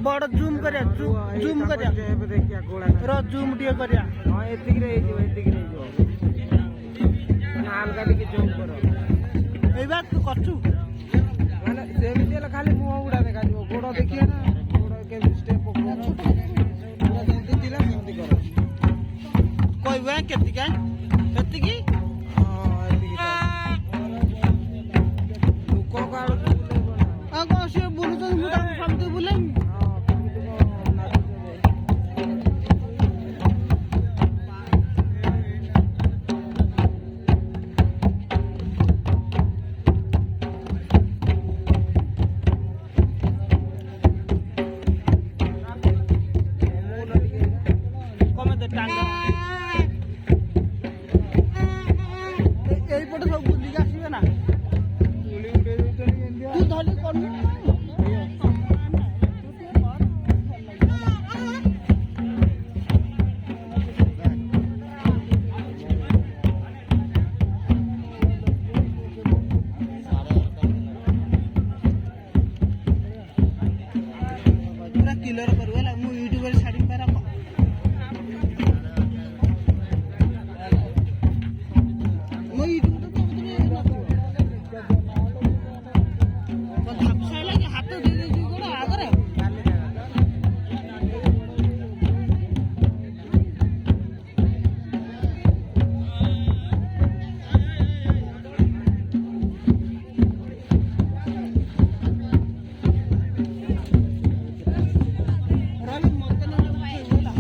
बड़ जूम करिया जूम करिया ଏବେ ଦେଖିଆ ଗୋଳା ର ଜୁମ୍ ଟିକେ କରିବା ହଁ ଏତିକିରେ ହେଇଯିବ ମାନେ ହାଲକା ଟିକେ ଜୁମ୍ କର ଏଇ ବା ତୁ କରୁଛୁ ମାନେ ସେମିତି ହେଲେ ଖାଲି ମୁହଁ ଗୁଡା ଦେଖାଯିବ ଗୋଡ ଦେଖିବା ନା ଗୋଡ କେମିତି ଷ୍ଟେପ୍ ପକଉଛ ଯେମିତି ଥିଲା ସେମିତି କର କହିବା କେତିକା ଏତିକି ହଁ ଏତିକି ଲୋକ କାହାକୁ ବୁଲେଇବ ନା ଆଉ କଣ ସିଏ ବୁଲୁଛନ୍ତି ମୁଁ ତାଙ୍କୁ ସେମିତି ବୁଲେଇବି ହଁ କେମିତି କଣ ନାଚୁଛ କମେ ଦେ ଟାଙ୍ଗ এইপଟେ ସବୁ ବୁଲିକି ଆସିବେ ନା ଗୁଳି ଉଠେଇ ଦଉଛନ୍ତି କେମିତି ତୁ ଧରି କରୁନୁ ପୁରା କ୍ଲିୟର କରିବୁ ହେଲା ମୁଁ ୟୁଟ୍ୟୁବରେ ଛାଡ଼ିବି ପାରା ମୋ ୟୁଟ୍ୟୁବରେ ତ ଧାପସା ହେଲା କି ହାତ ଦେଇ ଦେଇଛୁ କ'ଣ ଆଗରେ ରବି ମୋତେ ନହେଲେ ଉଠେଇବୁ ହେଲା